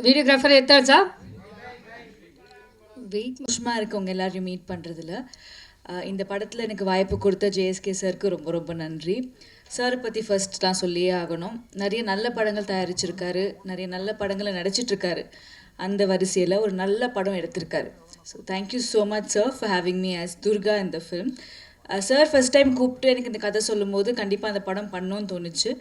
Videographer எடுத்தாச்சா? Wait மோஷமாக இருக்கவங்க எல்லாரையும் meet பண்ணுறதுல இந்த படத்தில் எனக்கு வாய்ப்பு கொடுத்த ஜேஎஸ்கே சாருக்கு ரொம்ப ரொம்ப நன்றி. சாரை பற்றி ஃபர்ஸ்ட்லாம் சொல்லியே ஆகணும். நிறைய நல்ல படங்கள் தயாரிச்சிருக்காரு, நிறைய நல்ல படங்களை நடிச்சிட்ருக்காரு. அந்த வரிசையில் ஒரு நல்ல படம் எடுத்திருக்காரு. So thank you so much sir for having me as Durga இந்த ஃபிலிம். சார் ஃபஸ்ட் டைம் கூப்பிட்டு எனக்கு இந்த கதை சொல்லும்போது கண்டிப்பாக அந்த படம் பண்ணணும்னு தோணுச்சு.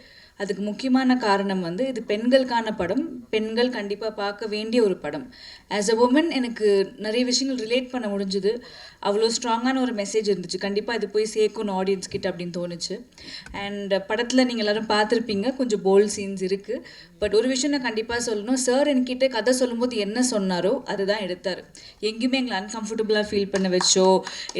அதுக்கு முக்கியமான காரணம் வந்து இது பெண்களுக்கான படம், பெண்கள் கண்டிப்பாக பார்க்க வேண்டிய ஒரு படம். ஆஸ் அ உமன் எனக்கு நிறைய விஷயங்கள் ரிலேட் பண்ண முடிஞ்சுது. அவ்வளோ ஸ்ட்ராங்கான ஒரு மெசேஜ் இருந்துச்சு. கண்டிப்பாக இது போய் சேர்க்கணும் ஆடியன்ஸ் கிட்ட அப்படின்னு தோணுச்சு. அண்ட் படத்தில் நீங்கள் எல்லோரும் பார்த்துருப்பீங்க, கொஞ்சம் போல்ட் சீன்ஸ் இருக்குது. பட் ஒரு விஷயம் நான் கண்டிப்பாக சொல்லணும், சார் என்கிட்ட கதை சொல்லும்போது என்ன சொன்னாரோ அதுதான் எடுத்தார். எங்கேயுமே எங்களை அன்கம்ஃபர்டபுளாக ஃபீல் பண்ண வச்சோ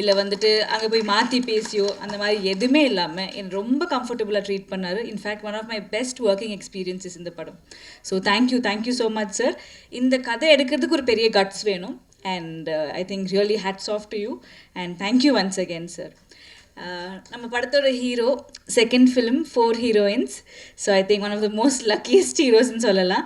இல்லை வந்துட்டு அங்கே போய் மாற்றி பேசியோ அந்த மாதிரி எதுவுமே இல்லாமல் என்னை ரொம்ப கம்ஃபர்டபுளாக ட்ரீட் பண்ணார். In fact one of my best working experiences இந்த படம். So thank you so much sir. இந்த கதை எடுக்கிறதுக்கு ஒரு பெரிய கட்ஸ் வேணும். And I think really hats off to you and thank you once again sir. நம்ம படத்தோட hero, second film 4 heroines. So I think one of the most luckiest ஹீரோஸ்ன்னு சொல்லலாம்.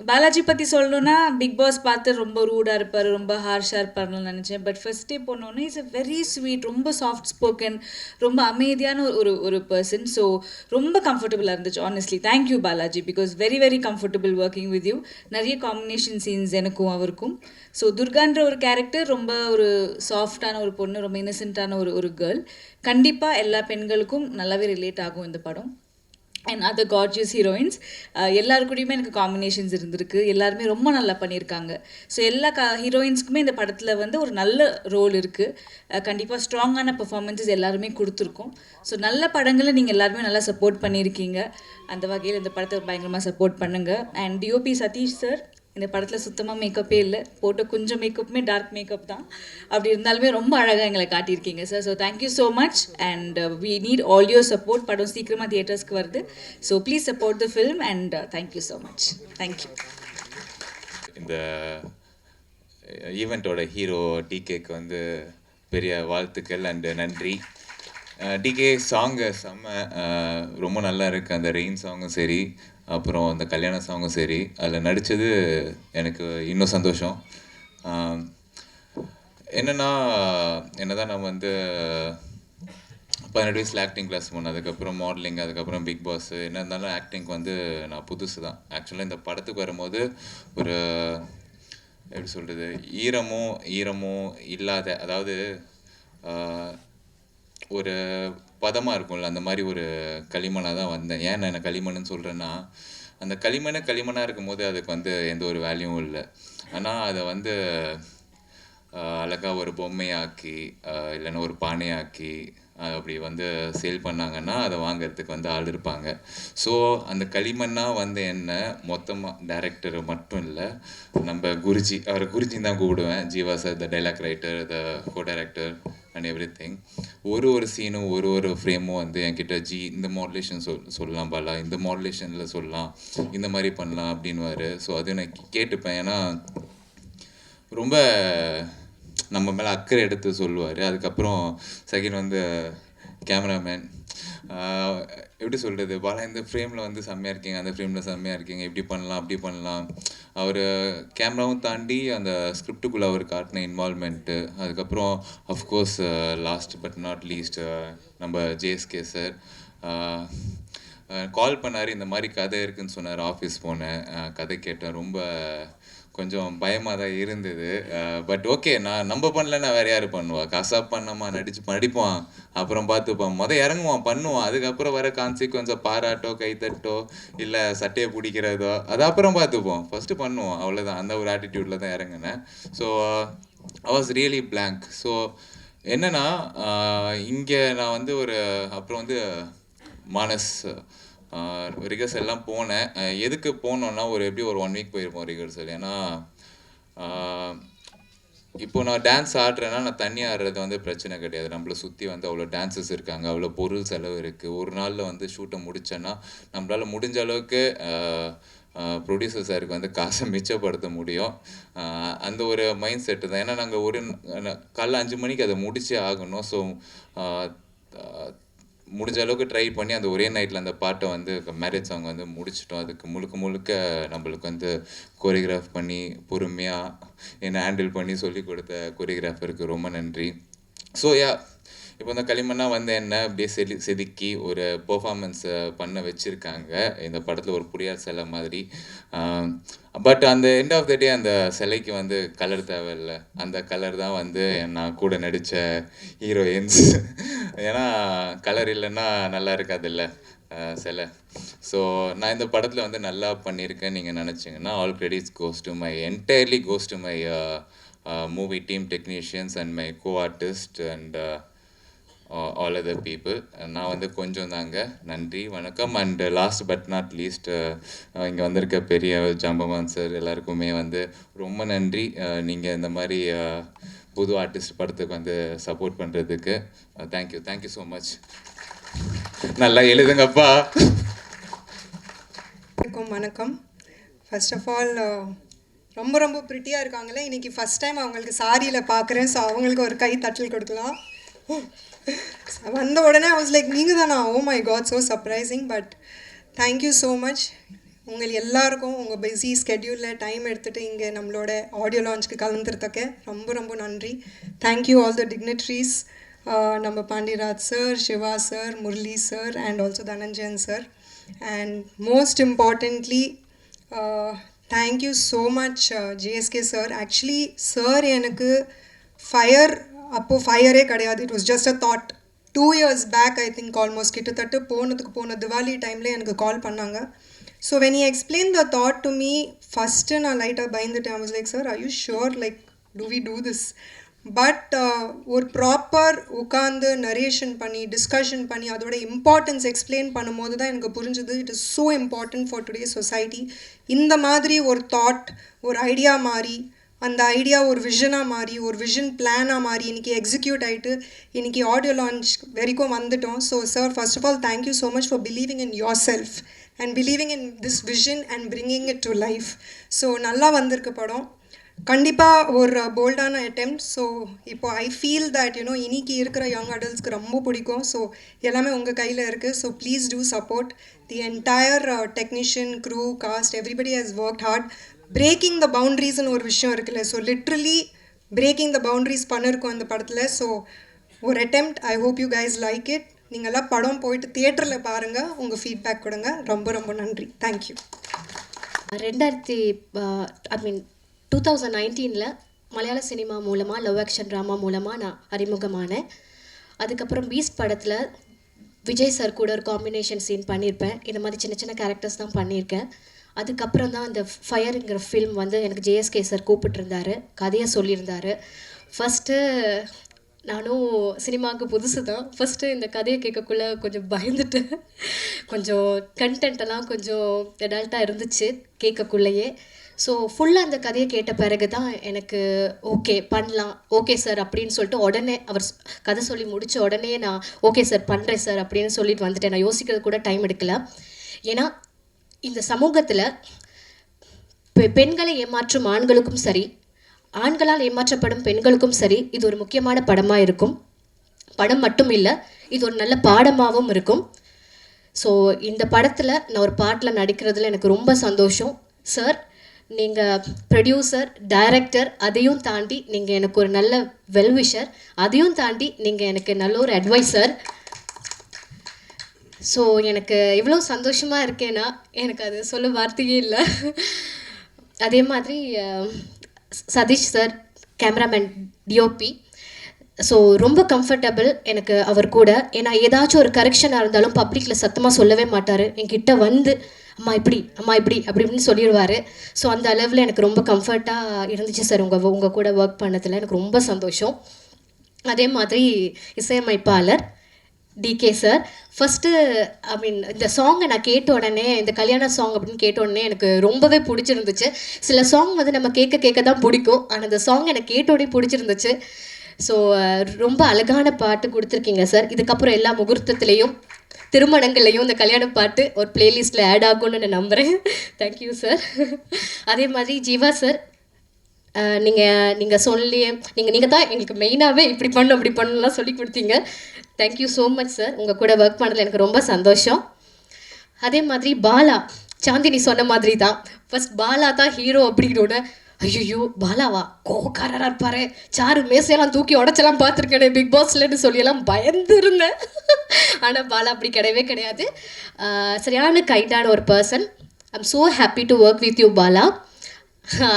பாலாஜி பற்றி சொல்லணுன்னா பிக் பாஸ் பார்த்து ரொம்ப ரூடாக இருப்பார், ரொம்ப ஹார்ஷாக இருப்பார்னு நினச்சேன். பட் ஃபர்ஸ்ட் டே போனோன்னே இஸ் அ வெரி ஸ்வீட், ரொம்ப சாஃப்ட் ஸ்போக்கன், ரொம்ப அமைதியான ஒரு பர்சன். ஸோ ரொம்ப கம்ஃபர்டபுளாக இருந்துச்சு honestly. Thank you Balaji, because very very comfortable working with you. நிறைய காம்பினேஷன் சீன்ஸ் எனக்கும் அவருக்கும். ஸோ துர்கான்ற ஒரு கேரக்டர் ரொம்ப ஒரு சாஃப்டான ஒரு பொண்ணு, ரொம்ப இன்னசென்ட்டான ஒரு கேர்ள். கண்டிப்பாக எல்லா பெண்களுக்கும் நல்லாவே ரிலேட் ஆகும் இந்த படம். அண்ட் அதர் கார்ஜியஸ் ஹீரோயின்ஸ் எல்லாருக்கூடையுமே எனக்கு காம்பினேஷன்ஸ் இருந்திருக்கு. எல்லாருமே ரொம்ப நல்லா பண்ணியிருக்காங்க. ஸோ எல்லா ஹீரோயின்ஸ்க்குமே இந்த படத்தில் வந்து ஒரு நல்ல ரோல் இருக்குது. கண்டிப்பாக ஸ்ட்ராங்கான பெர்ஃபார்மன்ஸஸ் எல்லாருமே கொடுத்துருக்கோம். ஸோ நல்ல படங்களை நீங்கள் எல்லாருமே நல்லா சப்போர்ட் பண்ணியிருக்கீங்க. அந்த வகையில் இந்த படத்தை பயங்கரமாக சப்போர்ட் பண்ணுங்கள். அண்ட் டிஓபி சதீஷ் சார், இந்த படத்தில் சுத்தமாக மேக்கப்பே இல்லை, போட்ட கொஞ்சம் மேக்கப்புமே டார்க் மேக்கப் தான். அப்படி இருந்தாலுமே ரொம்ப அழகாக எங்களை காட்டியிருக்கீங்க சார். So thank you so much and we need all your support. படம் சீக்கிரமாக தியேட்டர்ஸ்க்கு வருது. So please support the film and thank you so much. Thank you. இந்த ஈவெண்ட்டோட ஹீரோ டிகேக்கு வந்து பெரிய வாழ்த்துக்கள் அண்டு நன்றி. டிகே சாங்கு செம்ம, ரொம்ப நல்லா இருக்குது. அந்த ரெயின் சாங்கும் சரி, அப்புறம் அந்த கல்யாண சாங்கும் சரி, அதில் நடித்தது எனக்கு இன்னும் சந்தோஷம். என்னென்னா தான் நம்ம வந்து 18 வயசில் ஆக்டிங் கிளாஸ் போனேன், அதுக்கப்புறம் மாடலிங், அதுக்கப்புறம் பிக் பாஸ். என்ன இருந்தாலும் ஆக்டிங்க்கு வந்து நான் புதுசு தான். ஆக்சுவலாக இந்த படத்துக்கு வரும்போது ஒரு எப்படி சொல்கிறது, ஈரமும் இல்லாத, அதாவது ஒரு பதமாக இருக்கும்ல, அந்த மாதிரி ஒரு களிமண்ணாக தான் வந்தேன். ஏன் நான் களிமண்ணுன்னு சொல்கிறேன்னா, அந்த களிமண்ணாக இருக்கும்போது அதுக்கு வந்து எந்த ஒரு வேல்யூவும் இல்லை. ஆனால் அதை வந்து அழகாக ஒரு பொம்மையாக்கி இல்லைன்னா ஒரு பானையாக்கி அப்படி வந்து சேல் பண்ணாங்கன்னா அதை வாங்கிறதுக்கு வந்து ஆள் இருப்பாங்க. ஸோ அந்த களிமண்ணாக வந்து என்ன மொத்தமாக டைரக்டர் மட்டும் இல்லை, நம்ம குருஜி, அவரை குருஜின்னு தான் கூப்பிடுவேன், Jeeva sir, the dialogue writer, the co director and every thing. ஒரு சீனும் ஒரு ஃப்ரேமும் வந்து என்கிட்ட இந்த மாடுலேஷன் சொல்லலாம் பாலா, இந்த மாடுலேஷனில் சொல்லலாம், இந்த மாதிரி பண்ணலாம் அப்படின்வாரு. ஸோ அது நான் கேட்டுப்பேன். ஏன்னா ரொம்ப நம்ம மேலே அக்கறை எடுத்து சொல்லுவார். அதுக்கப்புறம் செகண்ட் வந்து கேமராமேன், எப்படி சொல்கிறது, பாலா இந்த ஃப்ரேமில் வந்து செம்மையாக இருக்கீங்க, அந்த ஃப்ரேமில் செம்மையாக இருக்கீங்க, இப்படி பண்ணலாம் அப்படி பண்ணலாம். அவர் கேமராவும் தாண்டி அந்த ஸ்கிரிப்டுக்குள்ளே அவர் காட்டின இன்வால்மெண்ட்டு. அதுக்கப்புறம் of course last but not least நம்ம ஜேஎஸ்கே சார் கால் பண்ணார். இந்த மாதிரி கதை இருக்குதுன்னு சொன்னார். ஆஃபீஸ் போனேன், கதை கேட்டேன். ரொம்ப கொஞ்சம் பயமாக தான் இருந்தது. பட் ஓகே, நம்ம பண்ணலன்னா வேறு யார் பண்ணுவா? கசாப் பண்ணாமா, நடிப்பான், அப்புறம் பார்த்துப்பான், இறங்குவான், பண்ணுவான். அதுக்கப்புறம் வர கான்சிக்வன்ஸை பாராட்டோ, கைத்தட்டோ, இல்லை சட்டையை பிடிக்கிறதோ, அது அப்புறம் பார்த்துப்போம். ஃபஸ்ட்டு பண்ணுவோம், அவ்வளோதான். அந்த ஒரு ஆட்டிடியூடில் தான் இறங்குனேன். So I was really blank. So என்னென்னா இங்கே நான் வந்து அப்புறம் வந்து மானஸ் ரிகர்சல் எல்லாம் போனேன். எதுக்கு போனோன்னா எப்படி ஒரு 1 வீக் போயிருப்போம் ரிகர்சல். ஏன்னா இப்போ நான் டான்ஸ் ஆடுறேன்னா நான் தண்ணி ஆடுறது வந்து பிரச்சனை கிடையாது. நம்மளை சுற்றி வந்து அவ்வளோ டான்ஸஸ் இருக்காங்க, அவ்வளோ பொருள் செலவு இருக்குது. ஒரு நாளில் வந்து ஷூட்டை முடித்தேன்னா நம்மளால் முடிஞ்ச அளவுக்கு ப்ரொடியூசர் சாருக்கு வந்து காசை மிச்சப்படுத்த முடியும். அந்த ஒரு மைண்ட் செட்டு தான். ஏன்னா நாங்கள் காலைல 5 மணிக்கு அதை முடிச்சே ஆகணும். ஸோ முடிஞ்ச அளவுக்கு ட்ரை பண்ணி அந்த ஒரே நைட்டில் அந்த பாட்டை வந்து மேரேஜ் சாங் வந்து முடிச்சிட்டோம். அதுக்கு முழுக்க முழுக்க நம்மளுக்கு வந்து கோரியோகிராஃப் பண்ணி பொறுமையாக என்னை ஹேண்டில் பண்ணி சொல்லி கொடுத்த கோரியோகிராஃபருக்கு ரொம்ப நன்றி. ஸோ இப்போ இந்த களிமண்ணா வந்து என்ன அப்படியே செதுக்கி ஒரு பெர்ஃபார்மன்ஸை பண்ண வச்சுருக்காங்க இந்த படத்தில் ஒரு புரியாத சிலை மாதிரி. பட் அந்த எண்ட் ஆஃப் த டே அந்த சிலைக்கு வந்து கலர் தேவையில்லை. அந்த கலர் தான் வந்து நான் கூட நடித்த ஹீரோயின்ஸ். ஏன்னா கலர் இல்லைன்னா நல்லா இருக்காதுல்ல சிலை. ஸோ நான் இந்த படத்தில் வந்து நல்லா பண்ணியிருக்கேன் நீங்கள் நினச்சிங்கன்னா all credits entirely goes to my movie team technicians and my co-artist and all other people. நான் வந்து கொஞ்சம் தாங்க. நன்றி, வணக்கம். And last but not least இங்கே வந்திருக்க பெரிய ஜாம்பவான் சார் எல்லாருக்குமே வந்து ரொம்ப நன்றி. நீங்கள் இந்த மாதிரி புது ஆர்டிஸ்ட் படத்துக்கு வந்து சப்போர்ட் பண்ணுறதுக்கு தேங்க்யூ ஸோ மச். நல்லா எழுதுங்கப்பா. வணக்கம். ஃபர்ஸ்ட் ஆஃப் ஆல் ரொம்ப ரொம்ப ப்ரிட்டியாக இருக்காங்களே, இன்றைக்கி ஃபஸ்ட் டைம் அவங்களுக்கு சாரியில் பார்க்குறேன். ஸோ அவங்களுக்கு ஒரு கை தட்டல் கொடுக்கலாம். வந்த உடனே I was like நீங்கள் தானா? Oh my God, so surprising. But thank you so much. உங்கள் எல்லாருக்கும் உங்கள் பிஸி ஸ்கெட்யூலில் டைம் எடுத்துகிட்டு இங்கே நம்மளோட ஆடியோ லான்ச்சுக்கு கலந்துருத்தக்க ரொம்ப ரொம்ப நன்றி. தேங்க்யூ ஆல் த டிக்னிட்ரிஸ், நம்ம Pandiyaraj sir, Siva sir, Murali sir and also Dhananjayan sir. And most importantly thank you so much JSK sir. Actually sir எனக்கு அப்போது ஃபயரே கிடையாது. It was just a thought. 2 years back I think almost கிட்டத்தட்ட போன திவாலி டைமில் எனக்கு கால் பண்ணாங்க. So when you explain the thought to me, first நான் லைட்டாக பயந்துட்டேன். I was like sir, are you sure, like do we do this? But ஒரு proper உட்காந்து நரேஷன் பண்ணி டிஸ்கஷன் பண்ணி அதோட இம்பார்ட்டன்ஸ் எக்ஸ்பிளைன் பண்ணும்போது தான் எனக்கு புரிஞ்சுது it is so important for today society. இந்த மாதிரி ஒரு தாட், ஒரு ஐடியா மாறி, அந்த ஐடியா ஒரு விஷனாக மாறி, ஒரு விஷன் பிளானாக மாறி இன்றைக்கி எக்ஸிக்யூட் ஆகிட்டு இன்றைக்கி ஆடியோ லான்ச் வரைக்கும் வந்துட்டோம். So sir, first of all thank you so much for believing in yourself and believing in this vision and bringing it to life. So நல்லா வந்திருக்கு படம். கண்டிப்பாக ஒரு போல்டான அட்டெம்ப்ட். ஸோ இப்போ ஐ ஃபீல் தட் இன்னைக்கு இருக்கிற யங் அடல்ட்ஸ்க்கு ரொம்ப பிடிக்கும். ஸோ எல்லாமே உங்கள் கையில் இருக்குது. So please do support the entire technician, crew, cast, everybody has worked hard. Breaking the பவுண்ட்ரிஸ்னு ஒரு விஷயம் இருக்குல்ல, so literally breaking the boundaries பண்ணியிருக்கோம் இந்த படத்தில். ஸோ ஒரு attempt. I hope you guys like it. நீங்கள்லாம் படம் போயிட்டு தியேட்டரில் பாருங்கள், உங்கள் ஃபீட்பேக் கொடுங்க. ரொம்ப ரொம்ப நன்றி. தேங்க்யூ. 2019 மலையாள சினிமா மூலமாக லவ் ஆக்ஷன் ட்ராமா மூலமாக நான் அறிமுகமானேன். அதுக்கப்புறம் பீஸ்ட் படத்தில் விஜய் சார் கூட ஒரு காம்பினேஷன் சீன் பண்ணியிருப்பேன். இந்த மாதிரி சின்ன சின்ன கேரக்டர்ஸ் தான் பண்ணியிருக்கேன். அதுக்கப்புறம் தான் இந்த ஃபயருங்கிற ஃபில்ம் வந்து எனக்கு ஜேஎஸ்கே சார் கூப்பிட்டுருந்தாரு, கதையை சொல்லியிருந்தார். ஃபஸ்ட்டு நானும் சினிமாவுக்கு புதுசு தான். ஃபஸ்ட்டு இந்த கதையை கேட்கக்குள்ளே கொஞ்சம் பயந்துட்டேன். கொஞ்சம் கண்டென்ட்டெல்லாம் கொஞ்சம் அடல்ட்டாக இருந்துச்சு கேட்கக்குள்ளேயே. ஸோ ஃபுல்லாக அந்த கதையை கேட்ட பிறகு தான் எனக்கு ஓகே பண்ணலாம், ஓகே சார் அப்படின்னு சொல்லிட்டு உடனே அவர் கதை சொல்லி முடித்த உடனே நான் ஓகே சார் பண்ணுறேன் சார் அப்படின்னு சொல்லிட்டு வந்துட்டேன். நான் யோசிக்கிறது கூட டைம் எடுக்கல. ஏன்னா இந்த சமூகத்தில் பெண்களை ஏமாற்றும் ஆண்களுக்கும் சரி, ஆண்களால் ஏமாற்றப்படும் பெண்களுக்கும் சரி, இது ஒரு முக்கியமான படமாக இருக்கும். படம் மட்டும் இல்லை, இது ஒரு நல்ல பாடமாகவும் இருக்கும். ஸோ இந்த படத்தில் நான் ஒரு பாட்டில் நடிக்கிறதுல எனக்கு ரொம்ப சந்தோஷம். சார், நீங்கள் ப்ரொடியூசர், டைரக்டர், அதையும் தாண்டி நீங்கள் எனக்கு ஒரு நல்ல வெல்விஷர், அதையும் தாண்டி நீங்கள் எனக்கு நல்ல ஒரு அட்வைசர். ஸோ எனக்கு எவ்வளோ சந்தோஷமாக இருக்கேன்னா எனக்கு அது சொல்ல வார்த்தையே இல்லை. அதே மாதிரி Satish sir, cameraman, DOP, so ரொம்ப கம்ஃபர்டபுள் எனக்கு அவர் கூட. ஏன்னா ஏதாச்சும் ஒரு கரெக்ஷனாக இருந்தாலும் பப்ளிக்கில் சத்தமாக சொல்லவே மாட்டார். என்கிட்ட வந்து அம்மா இப்படி அப்படி இப்படின்னு சொல்லிடுவார். ஸோ அந்த அளவில் எனக்கு ரொம்ப கம்ஃபர்ட்டாக இருந்துச்சு சார் உங்கள் கூட ஒர்க் பண்ணதில். எனக்கு ரொம்ப சந்தோஷம். அதே மாதிரி இசையமைப்பாளர் டிகே சார், ஃபஸ்ட்டு இந்த சாங்கை நான் கேட்ட உடனே, இந்த கல்யாண சாங் அப்படின்னு கேட்ட உடனே எனக்கு ரொம்பவே பிடிச்சிருந்துச்சு. சில சாங் வந்து நம்ம கேட்க தான் பிடிக்கும், ஆனால் இந்த சாங் எனக்கு கேட்ட உடனே பிடிச்சிருந்துச்சு. ஸோ ரொம்ப அழகான பாட்டு கொடுத்துருக்கீங்க சார். இதுக்கப்புறம் எல்லா முகூர்த்தத்துலேயும் திருமணங்கள்லையும் இந்த கல்யாண பாட்டு ஒரு பிளேலிஸ்ட்டில் ஆட் ஆகும்னு நான் நம்புகிறேன். Thank you sir. அதே மாதிரி ஜீவா சார், நீங்கள் சொல்லி நீங்கள் தான் எங்களுக்கு மெயினாகவே இப்படி பண்ணணும் அப்படி பண்ணணும்லாம் சொல்லி கொடுத்தீங்க. Thank you so much sir. உங்கள் கூட ஒர்க் பண்ணதில் எனக்கு ரொம்ப சந்தோஷம். அதே மாதிரி பாலா, சாந்தினி சொன்ன மாதிரி தான், ஃபர்ஸ்ட் பாலா தான் ஹீரோ அப்படின்னோட ஐயோ பாலாவா கோவக்காரராக இருப்பாரு, சாரு மேசையெல்லாம் தூக்கி உடச்செல்லாம் பார்த்துருக்கேனே பிக் பாஸ்லன்னு சொல்லியெல்லாம் பயந்துருந்தேன். ஆனால் பாலா அப்படி கிடையவே கிடையாது. சரியான கைண்டான ஒரு person. I'm so happy to work with you Bala.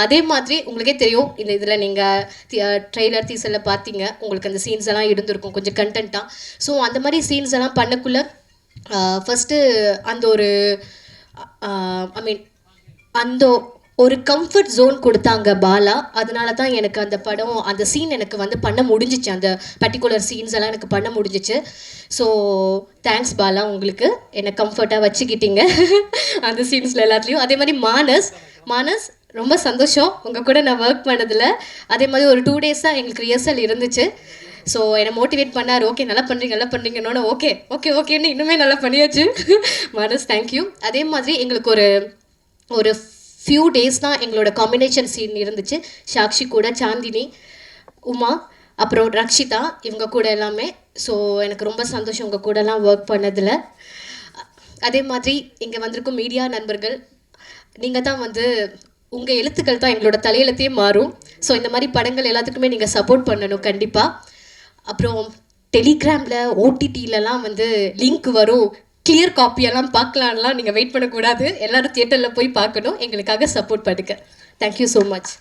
அதே மாதிரி உங்களுக்கே தெரியும், இந்த இதில் நீங்கள் ட்ரெய்லர் டீசரில் பார்த்தீங்க, உங்களுக்கு அந்த சீன்ஸ் எல்லாம் இருந்திருக்கும் கொஞ்சம் கண்டென்ட்டாக. ஸோ அந்த மாதிரி சீன்ஸ் எல்லாம் பண்ணக்குள்ளே ஃபஸ்ட்டு அந்த ஒரு ஐ மீன் அந்த ஒரு கம்ஃபர்ட் ஜோன் கொடுத்தாங்க பாலா. அதனால தான் எனக்கு அந்த படம் அந்த சீன் எனக்கு வந்து பண்ண முடிஞ்சிச்சு, அந்த பர்டிகுலர் சீன்ஸ் எல்லாம் எனக்கு பண்ண முடிஞ்சிச்சு. ஸோ தேங்க்ஸ் பாலா, உங்களுக்கு என்னை கம்ஃபர்ட்டாக வச்சுக்கிட்டீங்க அந்த சீன்ஸில் எல்லாத்துலேயும். அதே மாதிரி மானஸ் ரொம்ப சந்தோஷம் உங்கள் கூட நான் ஒர்க் பண்ணதில். அதே மாதிரி ஒரு 2 days தான் எங்களுக்கு ரிஹர்சல் இருந்துச்சு. ஸோ என்னை மோட்டிவேட் பண்ணார், ஓகே நல்லா பண்ணுறீங்கன்னு. ஓகேன்னு இன்னுமே நல்லா பண்ணியாச்சு. மானஸ் தேங்க்யூ. அதே மாதிரி எங்களுக்கு ஒரு ஃபியூ டேஸ் தான் எங்களோட காம்பினேஷன் சீன் இருந்துச்சு. சாக்ஷி கூட, சாந்தினி, உமா, அப்புறம் ரக்ஷிதா, இவங்க கூட எல்லாமே. ஸோ எனக்கு ரொம்ப சந்தோஷம் உங்கள் கூடலாம் ஒர்க் பண்ணதில். அதே மாதிரி இங்கே வந்திருக்கும் மீடியா நண்பர்கள், நீங்கள் தான் வந்து உங்கள் எழுத்துக்கள் தான் எங்களோட தலையெழுத்தையே மாறும். ஸோ இந்த மாதிரி படங்கள் எல்லாத்துக்குமே நீங்கள் சப்போர்ட் பண்ணணும் கண்டிப்பாக. அப்புறம் டெலிகிராமில் ஓடிடிலலாம் வந்து லிங்க் வரும், கிளியர் காப்பியெல்லாம் பார்க்கலான்லாம் நீங்கள் வெயிட் பண்ணக்கூடாது. எல்லோரும் தியேட்டரில் போய் பார்க்கணும். எங்களுக்காக சப்போர்ட் பண்ணுங்க. Thank you so much.